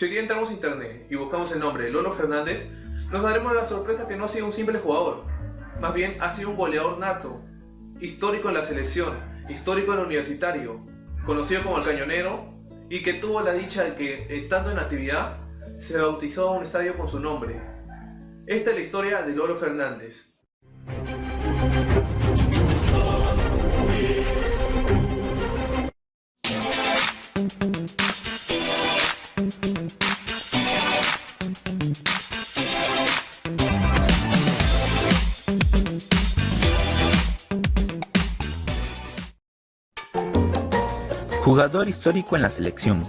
Si hoy día entramos a internet y buscamos el nombre de Lolo Fernández, nos daremos la sorpresa que no ha sido un simple jugador, más bien ha sido un goleador nato, histórico en la selección, histórico en el universitario, conocido como el Cañonero, y que tuvo la dicha de que, estando en actividad, se bautizó un estadio con su nombre. Esta es la historia de Lolo Fernández. Jugador histórico en la selección,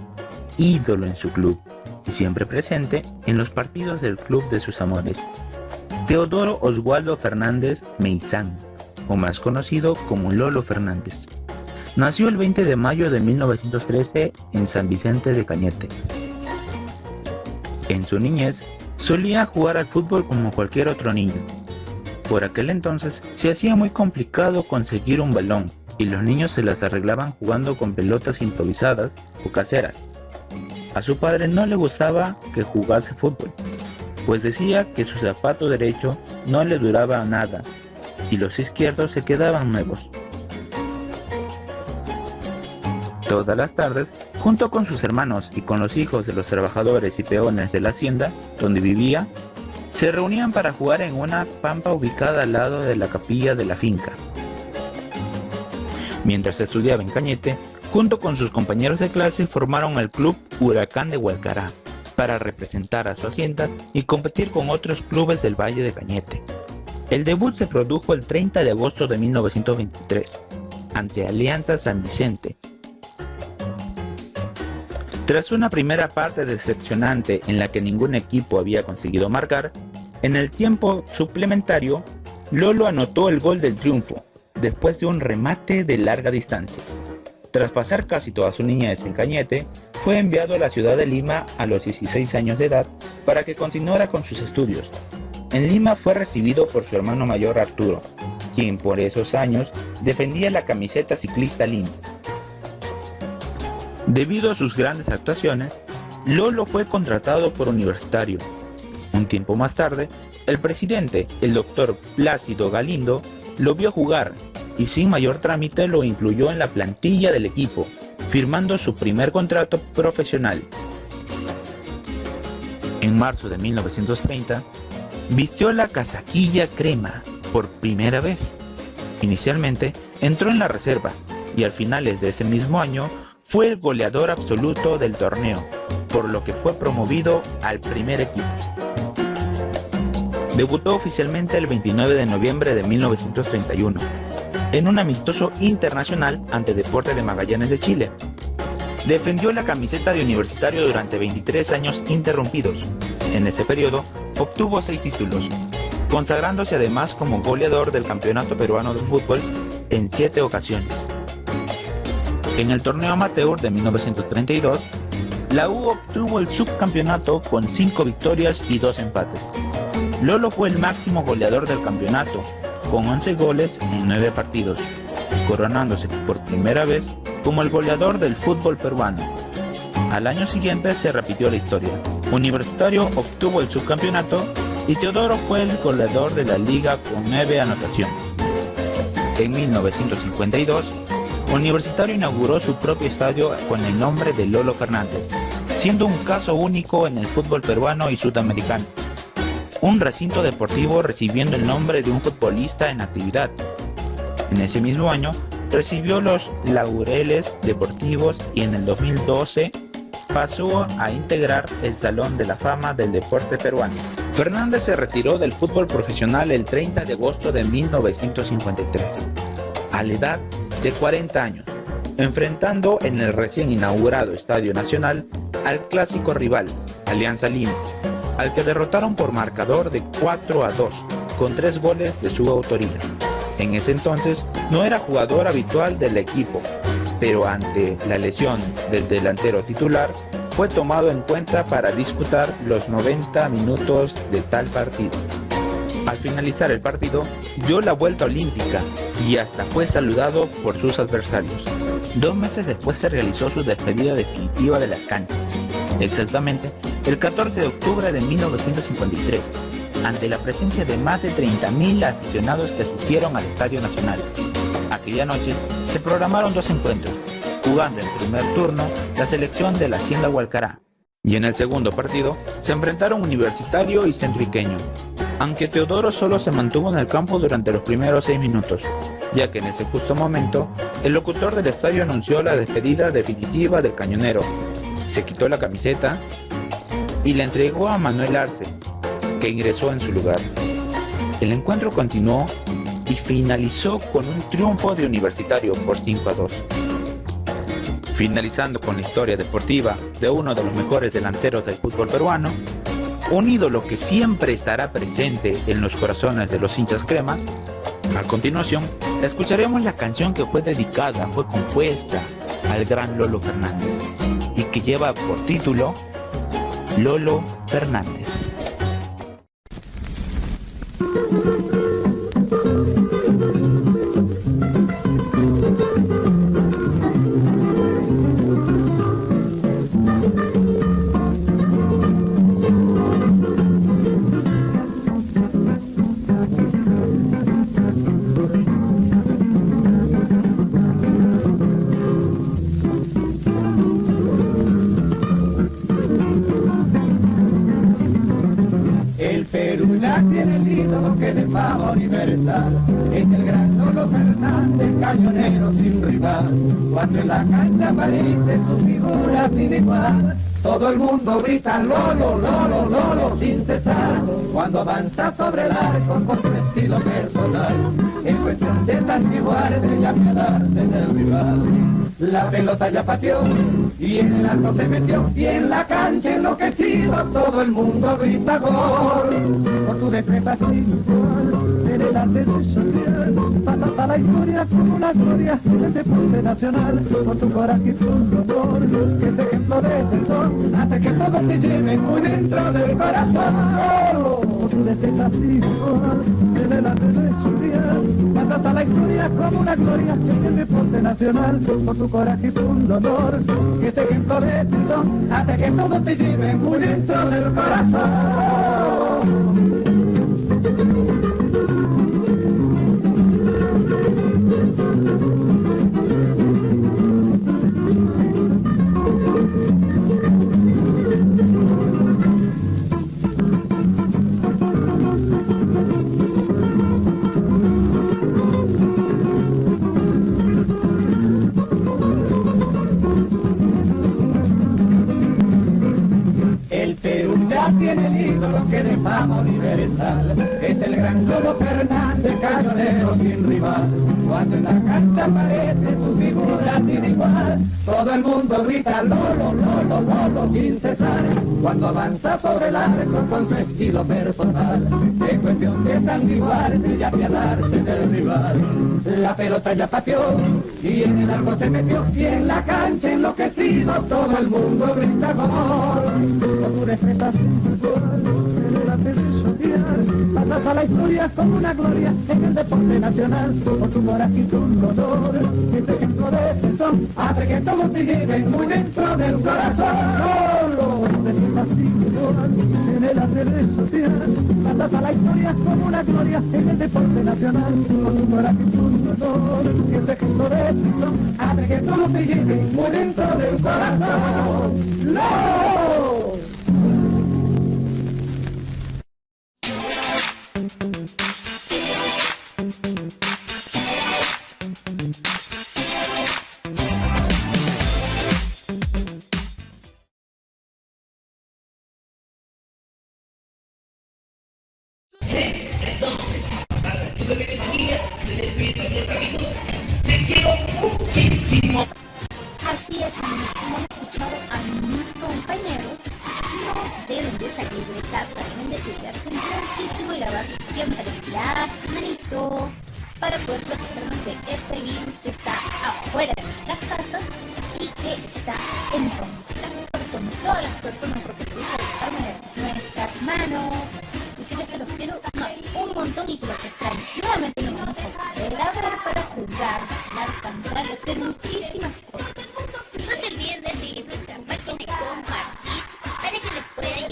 ídolo en su club y siempre presente en los partidos del club de sus amores. Teodoro Oswaldo Fernández Meizán, o más conocido como Lolo Fernández. Nació el 20 de mayo de 1913 en San Vicente de Cañete. En su niñez, solía jugar al fútbol como cualquier otro niño. Por aquel entonces, se hacía muy complicado conseguir un balón, y los niños se las arreglaban jugando con pelotas improvisadas o caseras. A su padre no le gustaba que jugase fútbol, pues decía que su zapato derecho no le duraba nada y los izquierdos se quedaban nuevos. Todas las tardes, junto con sus hermanos y con los hijos de los trabajadores y peones de la hacienda donde vivía, se reunían para jugar en una pampa ubicada al lado de la capilla de la finca. Mientras estudiaba en Cañete, junto con sus compañeros de clase formaron el club Huracán de Hualcará para representar a su hacienda y competir con otros clubes del Valle de Cañete. El debut se produjo el 30 de agosto de 1923 ante Alianza San Vicente. Tras una primera parte decepcionante en la que ningún equipo había conseguido marcar, en el tiempo suplementario, Lolo anotó el gol del triunfo, después de un remate de larga distancia. Tras pasar casi toda su niñez en Cañete, fue enviado a la ciudad de Lima a los 16 años de edad para que continuara con sus estudios. En Lima fue recibido por su hermano mayor Arturo, quien por esos años defendía la camiseta ciclista Lima. Debido a sus grandes actuaciones, Lolo fue contratado por Universitario. Un tiempo más tarde, el presidente, el doctor Plácido Galindo, lo vio jugar y sin mayor trámite lo incluyó en la plantilla del equipo, firmando su primer contrato profesional. En marzo de 1930, vistió la casaquilla crema por primera vez. Inicialmente entró en la reserva y al finales de ese mismo año fue el goleador absoluto del torneo, por lo que fue promovido al primer equipo. Debutó oficialmente el 29 de noviembre de 1931, en un amistoso internacional ante Deportes de Magallanes de Chile. Defendió la camiseta de Universitario durante 23 años interrumpidos. En ese periodo obtuvo 6 títulos, consagrándose además como goleador del Campeonato Peruano de Fútbol en 7 ocasiones. En el torneo amateur de 1932, la U obtuvo el subcampeonato con 5 victorias y 2 empates. Lolo fue el máximo goleador del campeonato, con 11 goles en 9 partidos, coronándose por primera vez como el goleador del fútbol peruano. Al año siguiente se repitió la historia. Universitario obtuvo el subcampeonato y Teodoro fue el goleador de la liga con 9 anotaciones. En 1952, Universitario inauguró su propio estadio con el nombre de Lolo Fernández, siendo un caso único en el fútbol peruano y sudamericano. Un recinto deportivo recibiendo el nombre de un futbolista en actividad. En ese mismo año recibió los laureles deportivos y en el 2012 pasó a integrar el Salón de la Fama del Deporte Peruano. Fernández se retiró del fútbol profesional el 30 de agosto de 1953, a la edad de 40 años, enfrentando en el recién inaugurado Estadio Nacional al clásico rival, Alianza Lima, al que derrotaron por marcador de 4-2, con 3 goles de su autoría. En ese entonces no era jugador habitual del equipo, pero ante la lesión del delantero titular, fue tomado en cuenta para disputar los 90 minutos de tal partido. Al finalizar el partido, dio la vuelta olímpica y hasta fue saludado por sus adversarios. 2 meses después se realizó su despedida definitiva de las canchas, exactamente el 14 de octubre de 1953, ante la presencia de más de 30.000 aficionados que asistieron al Estadio Nacional. Aquella noche se programaron 2 encuentros, jugando en primer turno la selección de la Hacienda Hualcará, y en el segundo partido se enfrentaron Universitario y Centro Iqueño, aunque Teodoro solo se mantuvo en el campo durante los primeros 6 minutos, ya que en ese justo momento el locutor del estadio anunció la despedida definitiva del cañonero. Se quitó la camiseta y la entregó a Manuel Arce, que ingresó en su lugar. El encuentro continuó y finalizó con un triunfo de Universitario por 5-2. Finalizando con la historia deportiva de uno de los mejores delanteros del fútbol peruano, un ídolo que siempre estará presente en los corazones de los hinchas cremas. A continuación, escucharemos la canción que fue compuesta al gran Lolo Fernández y que lleva por título Lolo Fernández. Tiene el ídolo que de fama universal, es el gran Lolo Fernández, cañonero sin rival. Cuando en la cancha aparece su figura sin igual, todo el mundo grita Lolo, Lolo, Lolo sin cesar. Cuando avanza sobre el arco con su estilo personal, en cuestión de santiguarse y apiadarse del rival. La pelota ya pateó y en el arco se metió, y en la cancha enloquecido todo el mundo grita gol. Por tu destreza espiritual, en el arte del social, pasas a la historia como la gloria del deporte nacional. Por tu coraje y tu honor, que este ejemplo de tesón hace que todos te lleven muy dentro del corazón. Por tu destreza espiritual, en el arte del social, pasas a la historia como una gloria del deporte nacional. Por tu coraje y tu honor, que este ejemplo de tesón hace que todos te lleven muy dentro del corazón. Tiene el ídolo que de fama universal, es el gran Lolo Fernández, cañonero sin rival. Cuando en la cancha aparece su figura sin igual, todo el mundo grita Lolo, Lolo, Lolo sin cesar. Cuando avanza sobre el arco con su estilo personal, es cuestión de santiguarse y apiadarse del rival. La pelota ya pateó y en el arco se metió, y en la cancha enloquecido todo el mundo grita gol. Con tu destreza en el arte social, pasas a la historia como una gloria en el deporte nacional. Por tu coraje y tu honor, este ejemplo de tesón hace que todos te lleven muy dentro del corazón. Solo en el arte social, pasas a la historia como una gloria en el deporte nacional. Por tu coraje y tu honor, este ejemplo de tesón hace que todos te lleven muy dentro del corazón. ¡No! Así es, amigos, como han escuchado a mis compañeros, no deben de salir de casa, deben de cuidarse muchísimo y lavar siempre las manitos para poder protegernos de este virus que está afuera de nuestras casas y que está en contacto con todas las personas, porque se usa de tal manera nuestras manos. Decirles que los quiero un montón y que los extraño. Nuevamente nos vamos a volver a ver para jugar, hablar, cantar y hacer muchísimas cosas. No se olviden de seguir nuestra página y compartir para que les pueda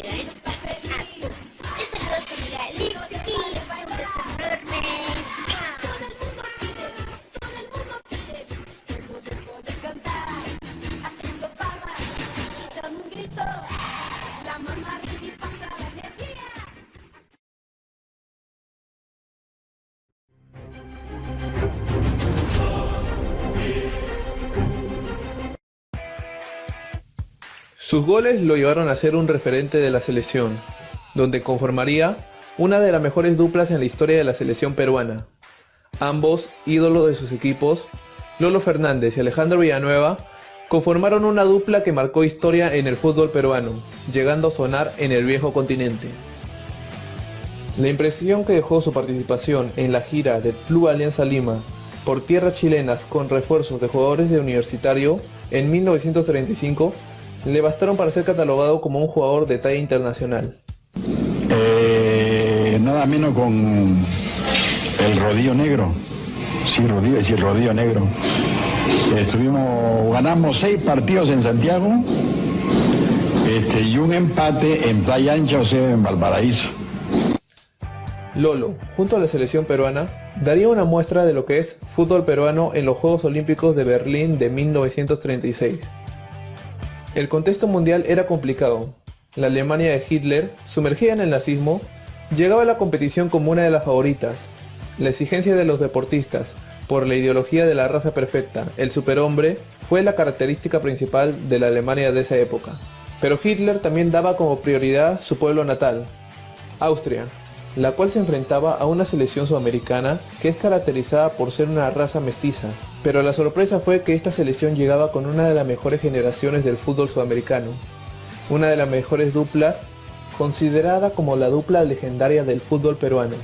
Sus goles lo llevaron a ser un referente de la selección, donde conformaría una de las mejores duplas en la historia de la selección peruana. Ambos, ídolos de sus equipos, Lolo Fernández y Alejandro Villanueva, conformaron una dupla que marcó historia en el fútbol peruano, llegando a sonar en el viejo continente. La impresión que dejó su participación en la gira del Club Alianza Lima por tierras chilenas con refuerzos de jugadores de Universitario en 1935 le bastaron para ser catalogado como un jugador de talla internacional. Nada menos con el Rodillo Negro. Sí, Rodillo Negro. Ganamos 6 partidos en Santiago y un empate en Playa Ancha, o sea, en Valparaíso. Lolo, junto a la selección peruana, daría una muestra de lo que es fútbol peruano en los Juegos Olímpicos de Berlín de 1936. El contexto mundial era complicado. La Alemania de Hitler, sumergida en el nazismo, llegaba a la competición como una de las favoritas. La exigencia de los deportistas, por la ideología de la raza perfecta, el superhombre, fue la característica principal de la Alemania de esa época. Pero Hitler también daba como prioridad su pueblo natal, Austria, la cual se enfrentaba a una selección sudamericana que es caracterizada por ser una raza mestiza. Pero la sorpresa fue que esta selección llegaba con una de las mejores generaciones del fútbol sudamericano, una de las mejores duplas, considerada como la dupla legendaria del fútbol peruano.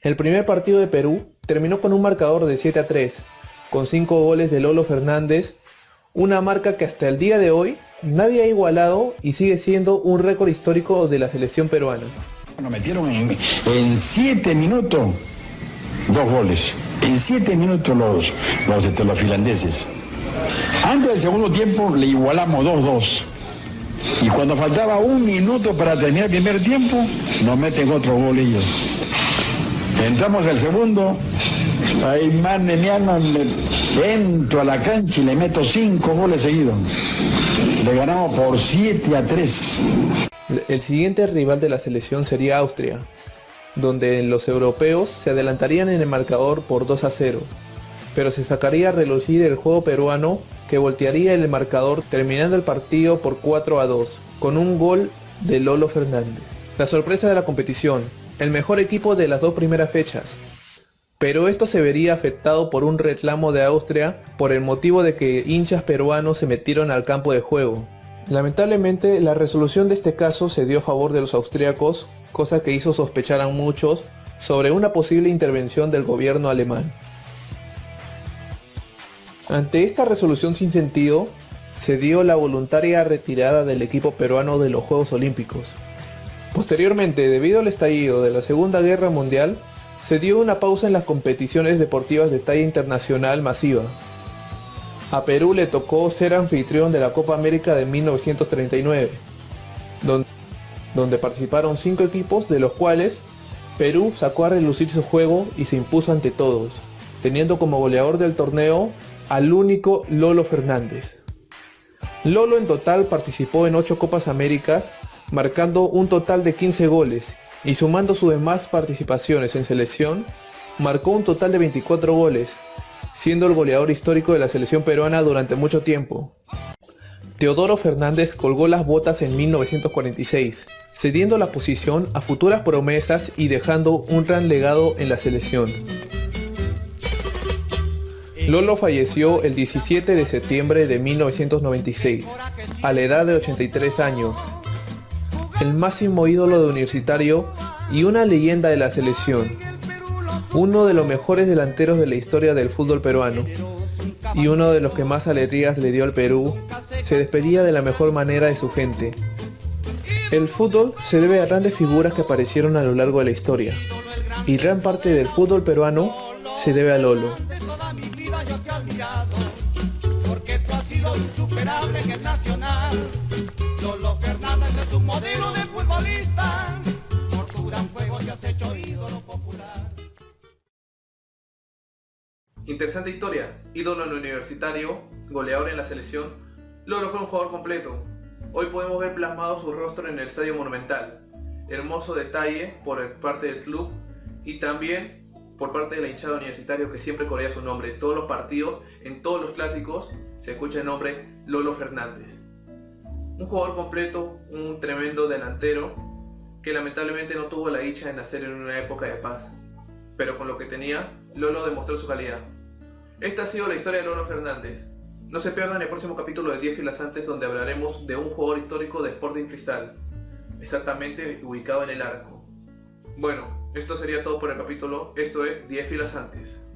El primer partido de Perú terminó con un marcador de 7-3, con 5 goles de Lolo Fernández, una marca que hasta el día de hoy nadie ha igualado y sigue siendo un récord histórico de la selección peruana. Nos metieron en 7 minutos 2 goles. En 7 minutos los finlandeses. Antes del segundo tiempo le igualamos 2-2. Y cuando faltaba 1 minuto para terminar el primer tiempo, nos meten otro gol ellos. Entramos al segundo, ahí entro a la cancha y le meto 5 goles seguidos. Le ganamos por 7-3. El siguiente rival de la selección sería Austria, donde los europeos se adelantarían en el marcador por 2-0, pero se sacaría a relucir el juego peruano que voltearía el marcador terminando el partido por 4-2, con un gol de Lolo Fernández. La sorpresa de la competición, el mejor equipo de las 2 primeras fechas, pero esto se vería afectado por un reclamo de Austria por el motivo de que hinchas peruanos se metieron al campo de juego. Lamentablemente, la resolución de este caso se dio a favor de los austríacos, cosa que hizo sospechar a muchos sobre una posible intervención del gobierno alemán. Ante esta resolución sin sentido, se dio la voluntaria retirada del equipo peruano de los Juegos Olímpicos. Posteriormente, debido al estallido de la Segunda Guerra Mundial, se dio una pausa en las competiciones deportivas de talla internacional masiva. A Perú le tocó ser anfitrión de la Copa América de 1939, donde participaron 5 equipos, de los cuales Perú sacó a relucir su juego y se impuso ante todos, teniendo como goleador del torneo al único Lolo Fernández. Lolo en total participó en 8 Copas Américas, marcando un total de 15 goles, y sumando sus demás participaciones en selección, marcó un total de 24 goles, siendo el goleador histórico de la selección peruana durante mucho tiempo. Teodoro Fernández colgó las botas en 1946, cediendo la posición a futuras promesas y dejando un gran legado en la selección. Lolo falleció el 17 de septiembre de 1996, a la edad de 83 años. El máximo ídolo de Universitario y una leyenda de la selección. Uno de los mejores delanteros de la historia del fútbol peruano y uno de los que más alegrías le dio al Perú, se despedía de la mejor manera de su gente. El fútbol se debe a grandes figuras que aparecieron a lo largo de la historia, y gran parte del fútbol peruano se debe a Lolo. Lolo Fernández es un modelo de futbolista, por tu gran juego te has hecho ídolo popular. Interesante historia, ídolo en el Universitario, goleador en la selección. Lolo fue un jugador completo. Hoy podemos ver plasmado su rostro en el Estadio Monumental. Hermoso detalle por parte del club y también por parte de la hinchada Universitario, que siempre corea su nombre. En todos los partidos, en todos los clásicos, se escucha el nombre Lolo Fernández. Un jugador completo, un tremendo delantero, que lamentablemente no tuvo la dicha de nacer en una época de paz. Pero con lo que tenía, Lolo demostró su calidad. Esta ha sido la historia de Lolo Fernández. No se pierdan el próximo capítulo de 10 filas antes, donde hablaremos de un jugador histórico de Sporting Cristal, exactamente ubicado en el arco. Bueno, esto sería todo por el capítulo. Esto es 10 filas antes.